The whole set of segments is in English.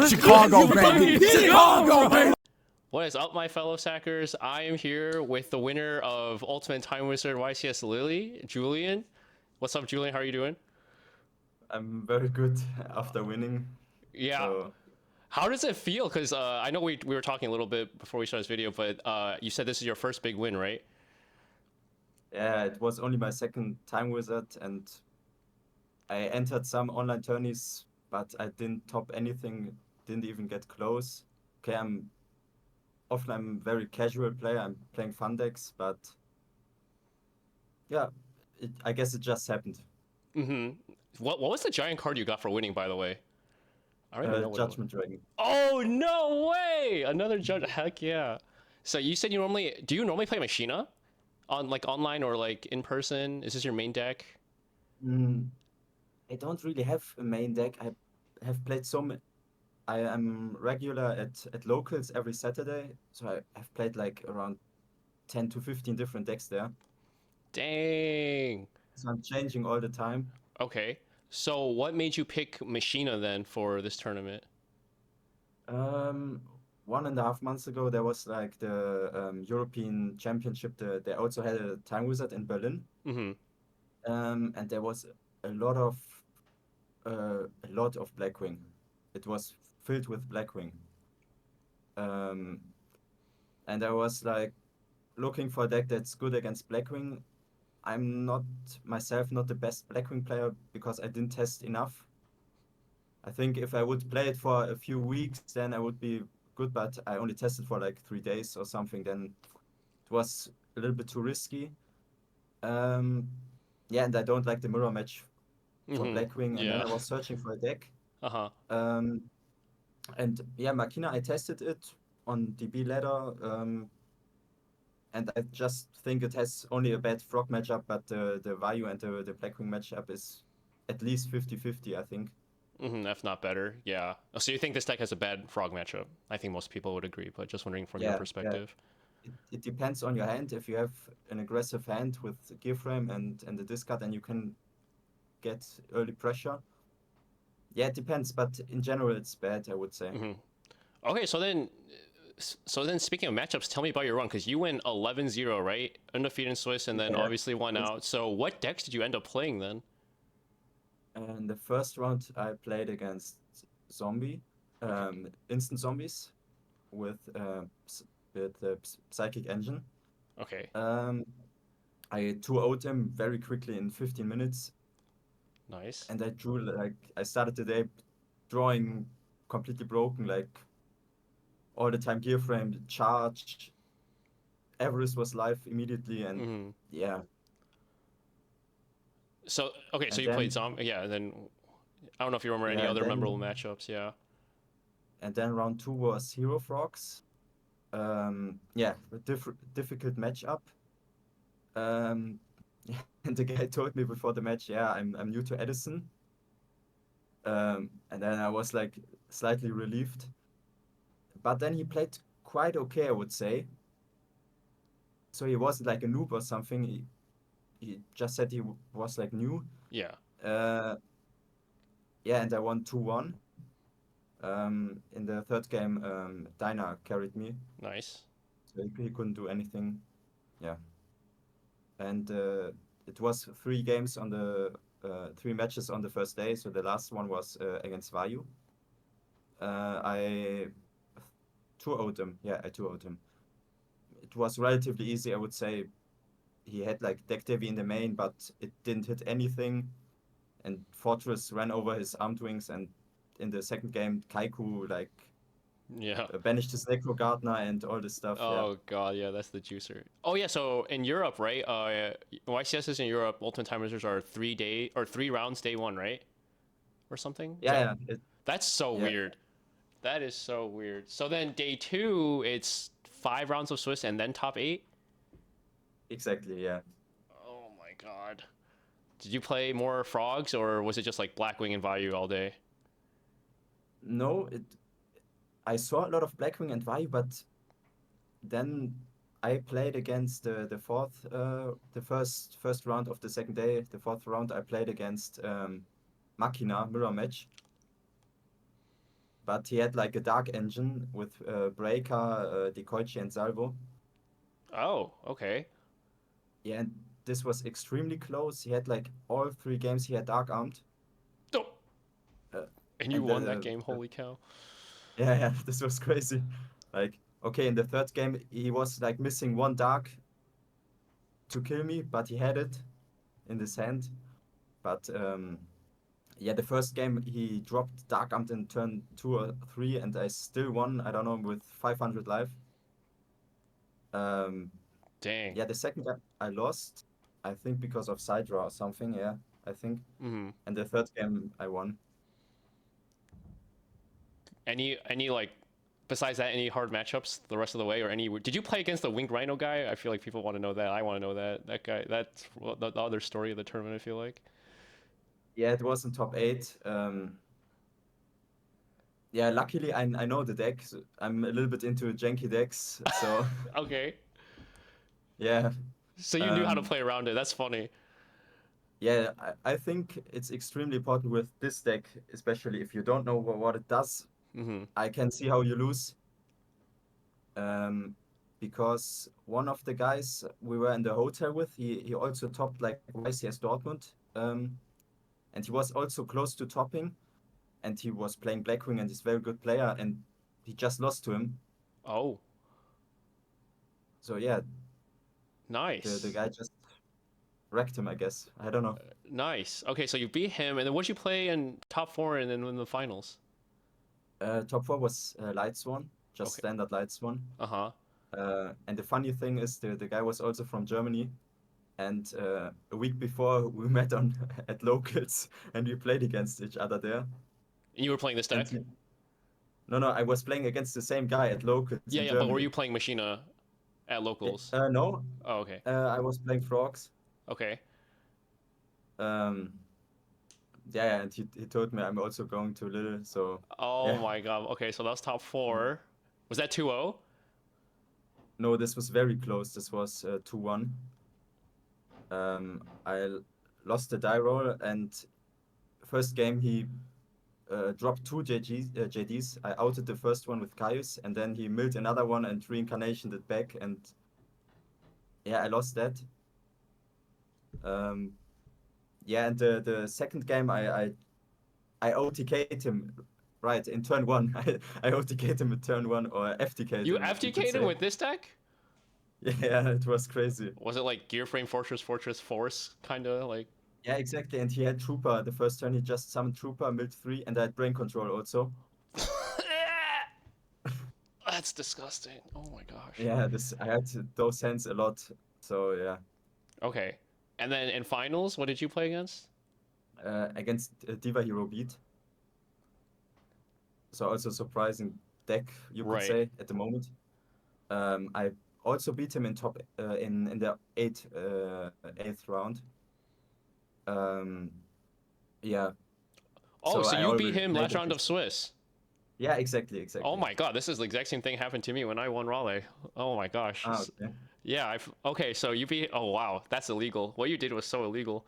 Chicago, baby. Chicago, baby. What is up, my fellow sackers? I am here with the winner of Ultimate Time Wizard YCS Lille, Julian. What's up, Julian? How are you doing? I'm very good after winning. Yeah. So, How does it feel? Because I know we were talking a little bit before we started this video, but you said this is your first big win, right? yeah, it was only my second time wizard, and I entered some online tourneys, but I didn't top anything, didn't even get close. Okay, I'm a very casual player. I'm playing fun decks, but yeah, I guess it just happened. Mm-hmm. What was the giant card you got for winning, by the way? I don't even know what it was. Judgment Dragon. Oh, no way! Another judge. Heck yeah. So you said do you normally play Machina? On like online or like in person? Is this your main deck? I don't really have a main deck. I have played I am regular at locals every Saturday, so I have played like around 10 to 15 different decks there. Dang. So I'm changing all the time. Okay. So what made you pick Machina then for this tournament? 1.5 months ago, there was like the European Championship. They also had a time wizard in Berlin, Mm-hmm. and there was a lot of Blackwing. It was filled with Blackwing, and I was like looking for a deck that's good against Blackwing. I'm not myself not the best Blackwing player because I didn't test enough. I think if I would play it for a few weeks, then I would be good, but I only tested for like 3 days or something. Then it was a little bit too risky. Yeah, and I don't like the mirror match for Blackwing. And then Yeah. I was searching for a deck. Uh-huh. And yeah, Machina, I tested it on DB ladder. And I just think it has only a bad frog matchup, but the Vayu and the Blackwing matchup is at least 50-50, I think. Mm-hmm, if not better, yeah. So you think this deck has a bad frog matchup? I think most people would agree, but just wondering from your perspective. It depends on your hand. If you have an aggressive hand with gear frame and the discard, then you can get early pressure. Yeah, it depends, but in general, it's bad, I would say. Mm-hmm. Okay, so then speaking of matchups, tell me about your run, because you went 11-0, right? Undefeated in Swiss, and then obviously won out. So what decks did you end up playing then? In the first round, I played against instant zombies with the Psychic Engine. Okay. I 2-0'd him very quickly in 15 minutes. Nice. And I started the day drawing completely broken, like all the time gear frame, charge. Everest was live immediately, and yeah. So, okay, so And you played then, zombie, yeah, and then I don't know if you remember any other memorable matchups, yeah. And then round 2 was Hero Frogs. Yeah, a difficult matchup. And the guy told me before the match, yeah, I'm new to Edison. And then I was like slightly relieved. But then he played quite okay, I would say. So he wasn't like a noob or something. He just said he was like new. Yeah. Yeah, and I won 2-1. In the third game, Dinah carried me. Nice. So he couldn't do anything. Yeah. And it was 3 games on the 3 matches on the first day. So the last one was against Vayu. I 2-0'd him. Yeah, I 2-0'd him. It was relatively easy, I would say. He had like deck Devi in the main, but it didn't hit anything. And Fortress ran over his Armed Wings, and in the second game, Kaiku like banished his Necro Gardener and all this stuff. Oh god, yeah, that's the juicer. Oh yeah, so in Europe, right? YCS is in Europe. Ultimate Time Wizards are 3 rounds day 1, right? Or something. Yeah, that's so weird. That is so weird. So then day 2, it's 5 rounds of Swiss and then top 8. Exactly. Yeah. Oh my god. Did you play more frogs, or was it just like Blackwing and Vayu all day? No, I saw a lot of Blackwing and Vayu, but then I played against the first round of the second day. The fourth round I played against Machina mirror match. but he had like a dark engine with breaker, decoy and salvo. Oh, okay. Yeah, and this was extremely close. He had like all 3 games he had dark armed. Oh, Uh, and you and won that game. Holy cow. yeah, this was crazy. Like, okay, in the 3rd game, he was like missing 1 dark to kill me, but he had it in his hand. But yeah, the 1st game he dropped dark armed in turn 2 or 3, and I still won. I don't know, with 500 life. Um, Dang. yeah, the 2nd game I lost, I think because of side draw or something. Yeah, I think. Mm-hmm. And the 3rd game I won. Any like besides that, any hard matchups the rest of the way, or any? Did you play against the Winged Rhino guy? I feel like people want to know that. I want to know that. That guy. That's the other story of the tournament. I feel like. Yeah, it was in top 8. Yeah, luckily I know the deck. I'm a little bit into janky decks, so Okay. yeah. So you knew how to Um, play around it. That's funny. yeah, I think it's extremely important with this deck, especially if you don't know what it does. Mm-hmm. I can see how you lose. Um, because one of the guys we were in the hotel with, he also topped like YCS Dortmund. And he was also close to topping, and he was playing Blackwing and he's a very good player, and he just lost to him. Oh, So yeah, the nice. guy just wrecked him, I guess. I don't know. Nice. Okay, so you beat him, and then what'd you play in top four and then in the finals? Top 4 was Light Swan, just Okay. standard Light Swan. Uh-huh. And the funny thing is, the guy was also from Germany. And a week before, we met on at locals, and we played against each other there. And you were playing this And deck? no, I was playing against the same guy at locals Yeah, in yeah, but were Germany. you playing Machina at locals? No, Oh, okay. I was playing Frogs. Okay. Um, yeah, and he told me I'm also going to Lille, so Oh yeah. my god. Okay, so that was top four. Was that 2-0? No, this was very close. This was 2-1. Lost the die roll, and 1st game he dropped 2 JDs. I outed the first one with Caius, and then he milled another one and reincarnationed it back, and yeah, I lost that. Um, yeah, and the 2nd game I OTK'd him right in turn 1. I OTK'd him in turn 1, or FTK'd You him, you could FTK'd him say. with this deck? Yeah, it was crazy. Was it like Gear Frame Fortress, Fortress Force, kind of like? Yeah, exactly. And he had Trooper. The first turn he just summoned Trooper, milled 3, and I had Brain Control also. That's disgusting. Oh my gosh. Yeah, I had those hands a lot. So yeah, Okay. And then in finals, what did you play against? against Diva Hero Beat. So also surprising deck, you could Right. say, at the moment. I also beat him in top in the eighth round. Um, yeah. Oh, So so I you beat already him played last round of against. Swiss. Yeah, exactly, Oh exactly. my god, this is the exact same thing happened to me when I won Raleigh. Oh my gosh. Ah, okay. Yeah, okay, so you beat. Oh wow, that's illegal. What you did was so illegal.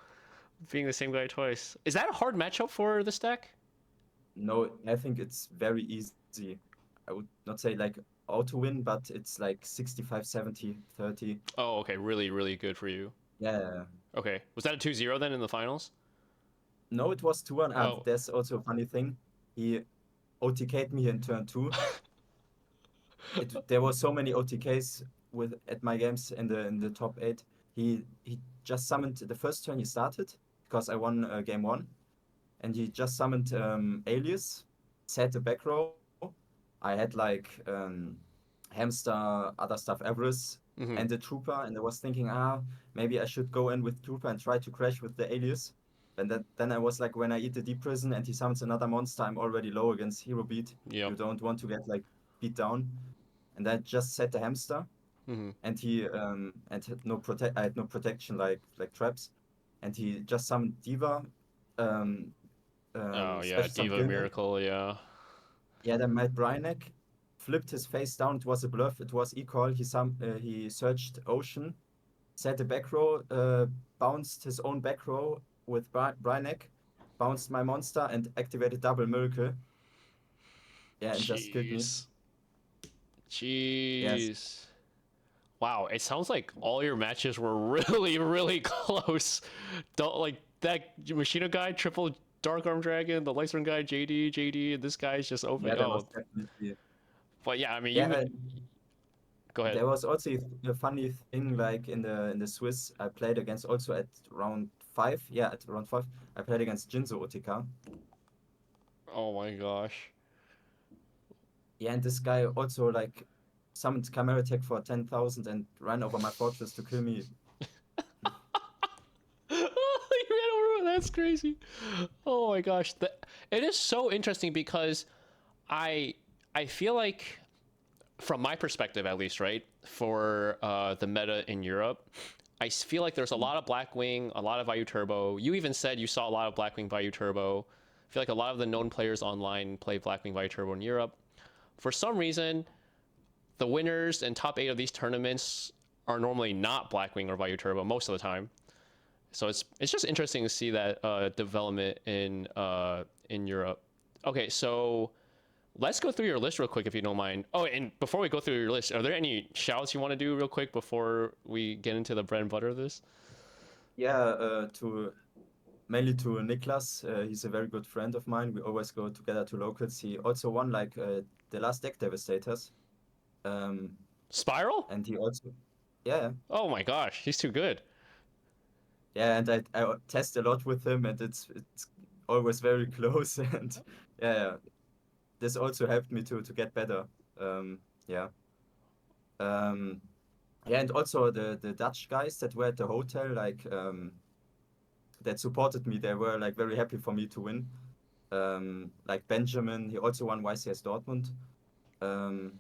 Being the same guy twice. Is that a hard matchup for this deck? No, I think it's very easy. I would not say like auto win, but it's like 65, 70, 30. Oh, okay, really, really good for you. Yeah. Okay, was that a 2-0 then in the finals? No, it was 2-1. Oh, There's also a funny thing. He OTK'd me in turn 2. There were so many OTKs at my games in the top 8. He just summoned the first turn he started, because I won game 1, and he just summoned Alias, set the back row. I had like Hamster, other stuff, Everest, mm-hmm. and the Trooper, and I was thinking, maybe I should go in with Trooper and try to crash with the Alias. And then I was like, when I eat the Deep Prison and he summons another monster, I'm already low against Hero Beat. Yep. You don't want to get like beat down. And I just set the Hamster, Mm-hmm. and he I had no protection like traps, and he just summoned Diva, um, Oh yeah, special summon Diva Gilman. Miracle, yeah. Yeah, then Matt Brynek flipped his face down. It was a bluff. It was equal. He searched Ocean, set the back row, bounced his own back row with Brynek, bounced my monster, and activated double miracle. Yeah, and just killed me. Jeez. Yes. Jeez. Wow, it sounds like all your matches were really, really close. Don't like that Machina guy, triple Dark Arm Dragon, the Lightstorm guy, JD, and this guy's just open. Yeah, that was Oh, definitely. but yeah, I mean, Yeah, you and go ahead. there was also a funny thing like in the Swiss. I played against also at round 5. Yeah, at round 5, I played against Jinzo Otika. Oh my gosh. Yeah, and this guy also like summoned camera tech for 10,000 and ran over my fortress to kill me. You ran over. That's crazy. Oh my gosh, it is so interesting because I I feel like from my perspective at least, right, for the meta in Europe, feel like there's a lot of Blackwing, a lot of Vayu Turbo. You even said you saw a lot of Blackwing Vayu Turbo. I feel like a lot of the known players online play Blackwing Vayu Turbo in Europe. For some reason, the winners and top 8 of these tournaments are normally not Blackwing or Vayu Turbo most of the time. So it's just interesting to see that development in Europe. Okay, so let's go through your list real quick if you don't mind. Oh, and before we go through your list, are there any shouts you want to do real quick before we get into the bread and butter of this? Yeah, to mainly to Niklas. He's a very good friend of mine. We always go together to locals. He also won like the last deck Devastators. Um, Spiral? and he also, yeah, Oh my gosh, he's too good. yeah, and I test a lot with him, and it's always very close. And yeah, this also helped me to get better. Yeah. Um, yeah, and also the Dutch guys that were at the hotel, like that supported me, they were like very happy for me to win. Like Benjamin, he also won YCS Dortmund. Um,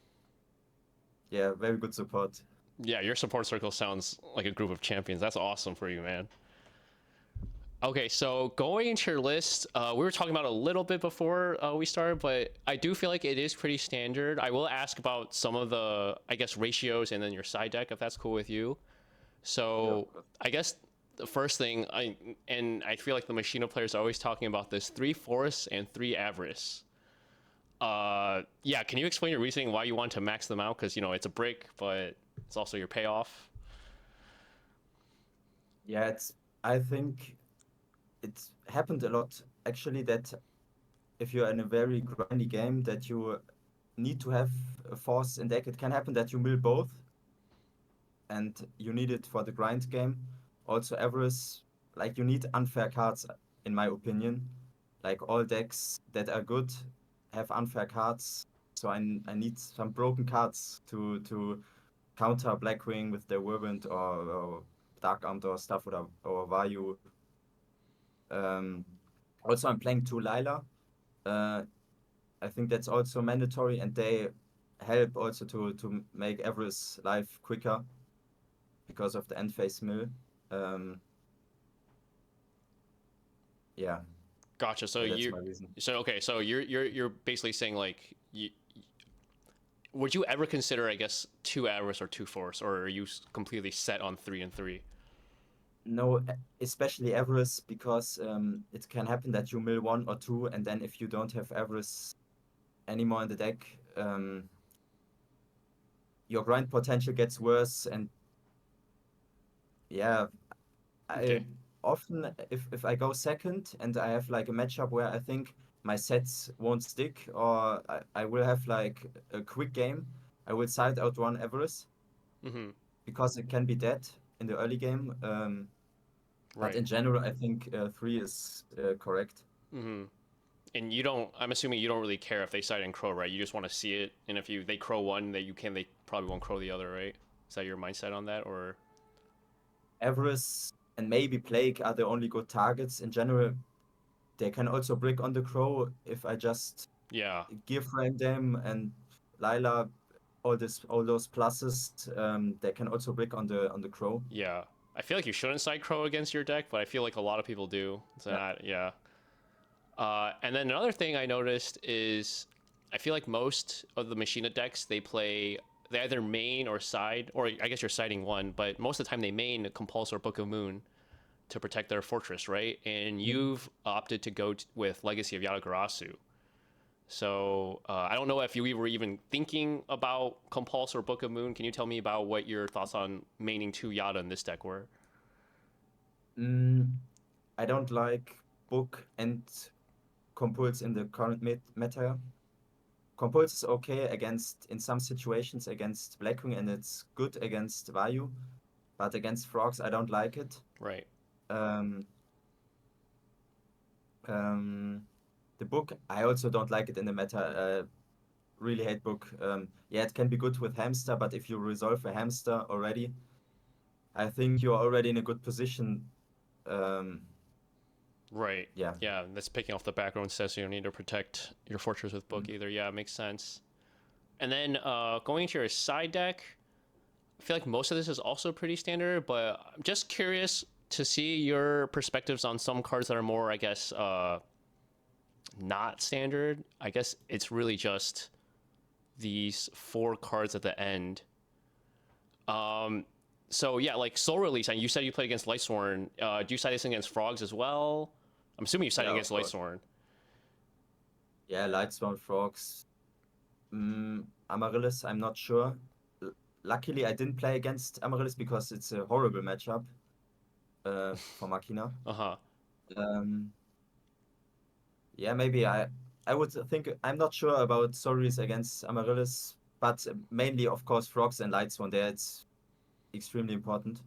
yeah, very good support. Yeah, your support circle sounds like a group of champions. That's awesome for you, man. Okay, so going into your list, we were talking about a little bit before we started, but I do feel like it is pretty standard. I will ask about some of the, I guess, ratios and then your side deck, if that's cool with you. Yeah, So of course. I guess the first thing, I feel like the Machina players are always talking about this: 3 Force and 3 Avarice. Yeah, can you explain your reasoning why you want to max them out? Because it's a brick, but it's also your payoff. Yeah, I think it's happened a lot actually that if you're in a very grindy game that you need to have a force in deck, it can happen that you mill both and you need it for the grind game. Also, Avarice, like you need unfair cards, in my opinion. Like all decks that are good have unfair cards. So I need some broken cards to counter Blackwing with their Whirlwind or Dark Armed or stuff or Vayu. Um, Also, I'm playing two Lila. Uh, I think that's also mandatory, and they help also to make Avarice life quicker because of the end phase mill. Um, yeah, Gotcha. So yeah, that's you, my reason. so okay, so you're basically saying like would you ever consider, I guess, 2 Avarice or 2 Force, or are you completely set on 3 and 3? No, especially Avarice because it can happen that you mill one or two, and then if you don't have Avarice anymore in the deck, your grind potential gets worse. And yeah, I Okay. often if I go second and I have like a matchup where I think my sets won't stick or I will have like a quick game, I will side out one Avarice Mm-hmm. because it can be dead in the early game. But Right. in general, I think three is correct. Mm-hmm. And you don't. I'm assuming you don't really care if they side in crow, right? You just want to see it, and if they crow one, they probably won't crow the other, right? Is that your mindset on that, or? Avarice and maybe Plague are the only good targets. In general, they can also brick on the crow if I just Yeah. gear frame them and Lila, all those pluses, they can also brick on the crow. Yeah. I feel like you shouldn't side crow against your deck, but I feel like a lot of people do. So Yeah. yeah. And then another thing I noticed is I feel like most of the Machina decks they either main or side, or I guess you're siding one, but most of the time they main Compulse or Book of Moon to protect their fortress, right? And Mhm. you've opted to go with Legacy of Yatagarasu. So I don't know if you were even thinking about Compulse or Book of Moon. Can you tell me about what your thoughts on maining 2 Yada in this deck were? Mm, I don't like Book and Compulse in the current meta. Compulse is okay against, in some situations, against Blackwing, and it's good against Vayu, but against Frogs, I don't like it. Right. Um, um, the Book, I also don't like it in the meta. Really hate Book. Yeah, it can be good with Hamster, but if you resolve a Hamster already, I think you're already in a good position. Um, Right. yeah. Yeah, that's picking off the background says you don't need to protect your fortress with Book Mm. either. Yeah, it makes sense. And then going into your side deck, I feel like most of this is also pretty standard, but I'm just curious to see your perspectives on some cards that are more, I guess, not standard. I guess it's really just these 4 cards at the end. So yeah, like Soul Release, and you said you played against Lightsworn. Do you side this against Frogs as well? I'm assuming you sided Yeah, of against course. Lightsworn. Yeah, Lightsworn Frogs. Amaryllis, I'm not sure. Luckily, I didn't play against Amaryllis because it's a horrible matchup for Machina. Uh-huh. Um, yeah, maybe I would think I'm not sure about Soris against Amaryllis, but mainly, of course, Frogs and Lightsworn there. It's extremely important.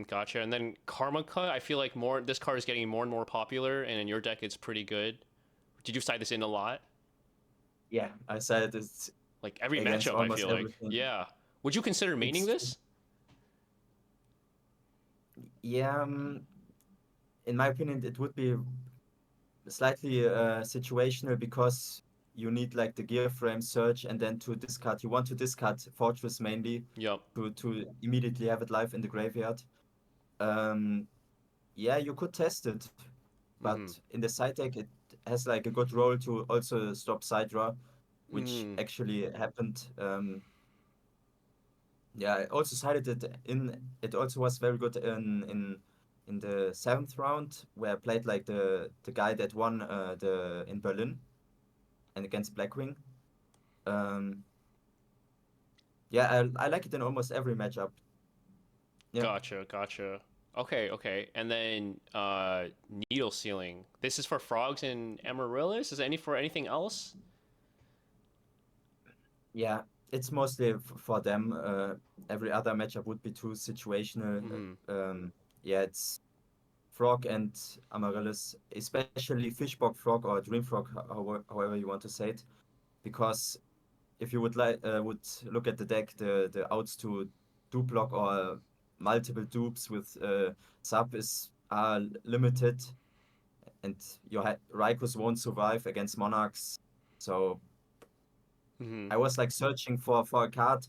Gotcha. And then Karmaka, I feel like more this card is getting more and more popular, and in your deck it's pretty good. Did you side this in a lot? Yeah, I said it's Like every against matchup, I almost feel like. everything. Yeah. Would you consider maining It's this? yeah, in my opinion, it would be slightly situational because you need like the gear frame search and then to discard. You want to discard Fortress mainly Yep. to immediately have it live in the graveyard. Um, yeah, you could test it, but Mm-hmm. in the side deck it has like a good role to also stop side draw, which Mm. actually happened. Yeah, I also sided it in. It also was very good in the 7th round where I played like the guy that won the in Berlin and against Blackwing. Um, yeah, I like it in almost every matchup. Yeah, Gotcha. Okay. And then needle sealing. This is for Frogs and Amaryllis? Is it any for anything else? yeah, it's mostly for them. Every other matchup would be too situational. Mm-hmm. Yeah, it's Frog and Amaryllis, especially Fishbog Frog or Dream Frog, however you want to say it, because if you would look at the deck, the outs to dupe block or multiple dupes with sub is are limited, and your Raikus won't survive against Monarchs. So Mm-hmm. I was like searching for a card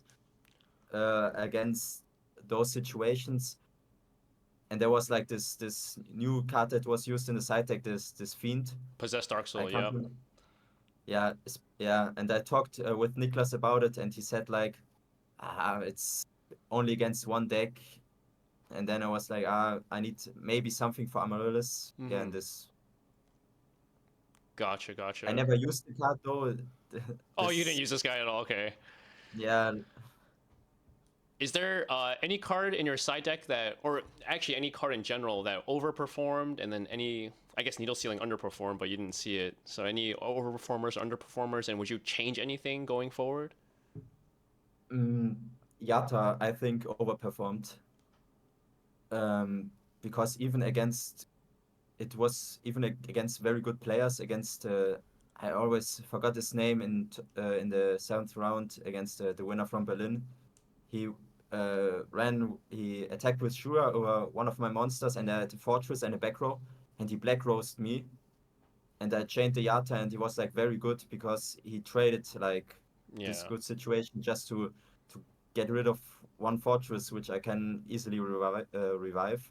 against those situations, and there was like this new card that was used in the side deck, this Fiend. Possessed Dark I Soul, can't yep. remember. Yeah, yeah, and I talked with Niklas about it, and he said like, it's only against one deck, and then I was like, I need maybe something for Amaryllis. Yeah, Mm-hmm. and this I Gotcha. never used the card though. Oh, you didn't This use this guy at all. Okay. yeah, Is there any card in your side deck that, or actually any card in general that overperformed, and then any, I guess Needle Sealing underperformed, but you didn't see it. So any overperformers, underperformers, and would you change anything going forward? mm, Yatta I think overperformed. Um, because even against it was even against very good players against I always forgot his name in the 7th round against the winner from Berlin. He he attacked with Shura over one of my monsters, and I had a fortress and a back row, and he black roast me, and I chained the Yata, and he was like very good because he traded like this Yeah. good situation just to get rid of one fortress, which I can easily revive.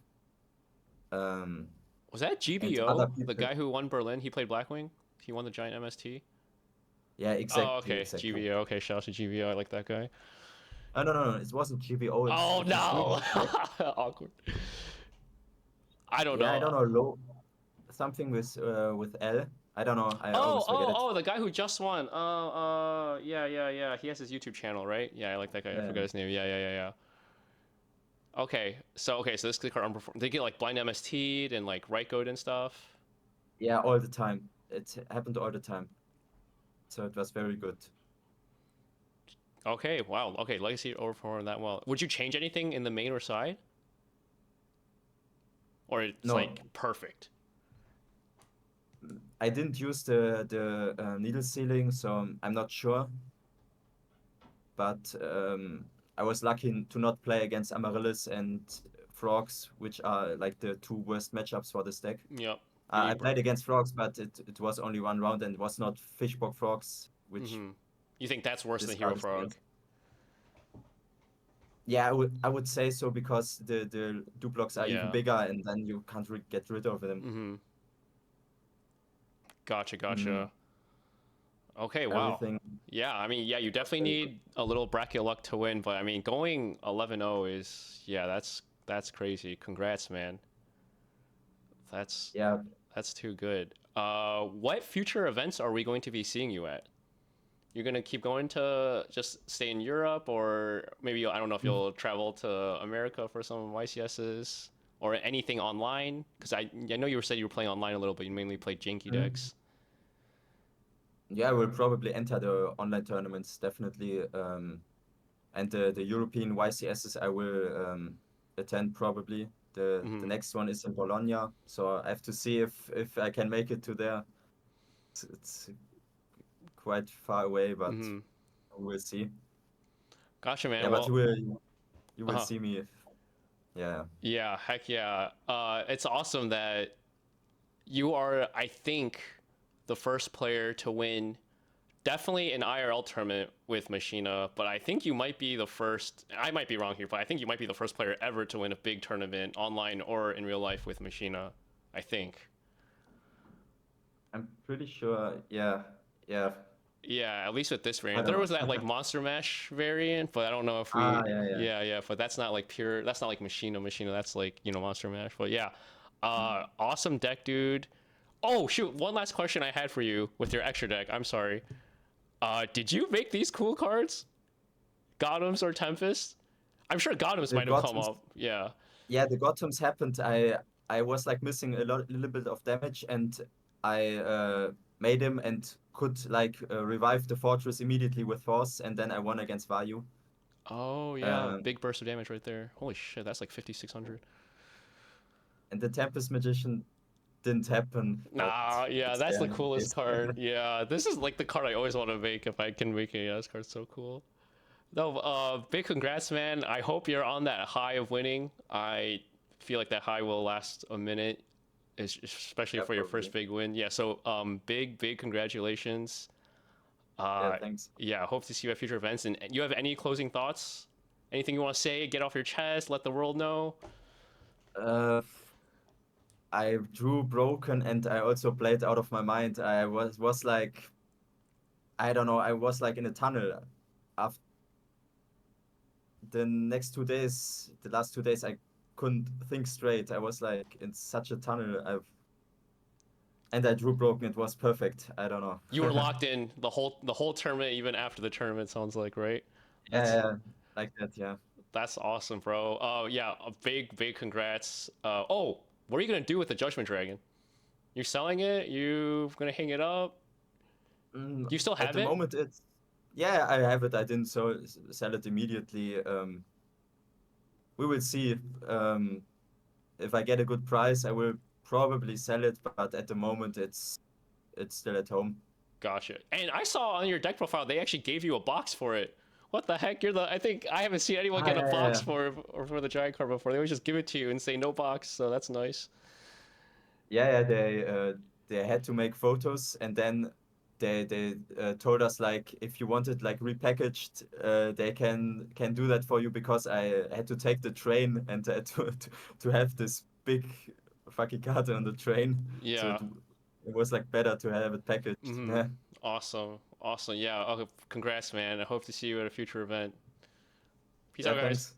Um, Was that and other GBO, the people, guy who won Berlin? He played Blackwing. He won the giant MST. yeah, Oh, exactly, okay, exactly. GBO. Okay, shout out to GBO. I like that guy. Oh no, it wasn't GBO. Oh His name no, was like, awkward. I don't yeah, I know. don't know, low something with L. I don't know. I Oh, always forget oh, it. oh, the guy who just won. Yeah, yeah, yeah. He has his YouTube channel, right? Yeah, I like that guy. I Yeah. forgot his name. Yeah, yeah, yeah, yeah. Okay, so this card unperformed. They get like blind MST'd and like right goad and stuff. Yeah, all the time. It happened all the time. So it was very good. Okay, wow. Okay, Legacy overperformed that well. Would you change anything in the main or side? Or it's No, like perfect? I didn't use the needle sealing, so I'm not sure. But I was lucky to not play against Amaryllis and Frogs, which are like the two worst matchups for this deck. Yep. I played against Frogs, but it was only one round and it was not Fishbok Frogs, which Mm-hmm. You think that's worse this than Hero card is Frog? against. Yeah, I would say so because the Dublocks are even Yeah. bigger and then you can't get rid of them. Mm-hmm. Gotcha, Mm, gotcha. Okay, wow. everything. Yeah, I mean, yeah, you definitely Very good. need a little bracket luck to win, but I mean, going 11-0 is, yeah, that's crazy. Congrats, man. That's Yeah, that's too good. What future events are we going to be seeing you at? You're gonna keep going to just stay in Europe, or maybe I don't know if mm, you'll travel to America for some YCSs or anything online? Because I know you said you were playing online a little, but you mainly played janky mm. decks. Yeah, I will probably enter the online tournaments definitely. And the European YCSs I will attend probably. The Mm-hmm. next one is in Bologna, so I have to see if I can make it to there. It's quite far away, but Mm-hmm. we'll see. Gotcha, man. Yeah, but Well, you will uh, see me if yeah. yeah, heck yeah. It's awesome that you are, I think, the first player to win definitely an IRL tournament with Machina, but I think you might be the first. I might be wrong here, but I think you might be the first player ever to win a big tournament online or in real life with Machina. I think. I'm pretty sure. Yeah, yeah. Yeah, at least with this I variant. don't There know. was that like Monster Mash variant, but I don't know if Ah, we. yeah, yeah. Yeah, yeah, but that's not like pure. That's not like Machina. That's like Monster Mash. But yeah, awesome deck, dude. Oh shoot! One last question I had for you with your extra deck. I'm sorry. Did you make these cool cards? Gotems or Tempest? I'm sure Gotems The might have come Gothams, up. Yeah. yeah, the Gothams happened. I was like missing little bit of damage, and I made him and could like revive the fortress immediately with force, and then I won against Vayu. Oh yeah, Um, big burst of damage right there. Holy shit, that's like 5,600. and the Tempest Magician didn't happen, but Nah, yeah, it's that's there the in coolest case. card. Yeah, this is like the card I always want to make if I can make it. Yeah, this card's so cool. No, big congrats, man. I hope you're on that high of winning. I feel like that high will last a minute, especially Yeah, for your first probably. big win. Yeah, so big congratulations. Yeah, Uh, thanks. yeah, hope to see you at future events. And you have any closing thoughts? Anything you want to say? Get off your chest. Let the world know. Uh, I drew broken, and I also played out of my mind. I was like, I don't know. I was like in a tunnel. After the next 2 days, the last 2 days, I couldn't think straight. I was like in such a tunnel. And I drew broken. It was perfect. I don't know. You were locked in the whole tournament, even after the tournament. Sounds like, right? Yeah, That's yeah, like that. Yeah. that's awesome, bro. Yeah, a big congrats. Oh, what are you gonna do with the Judgment Dragon? You selling it? You gonna hang it up? Do you still At have the it? moment, it's yeah. I have it. I didn't sell it immediately. We will see. Um, if I get a good price, I will probably sell it. But at the moment, it's still at home. Gotcha. And I saw on your deck profile they actually gave you a box for it. What the heck? I think I haven't seen anyone Ah, get a yeah, yeah, box yeah. for the giant card before. They always just give it to you and say no box, so that's nice. Yeah, yeah, they had to make photos, and then they told us like if you want it like repackaged, they can do that for you because I had to take the train and to have this big fucking card on the train, so Yeah. it was like better to have it packaged. Mm-hmm. Yeah, Awesome. Awesome. Yeah. Okay. Congrats, man. I hope to see you at a future event. Peace yeah, out, guys. thanks.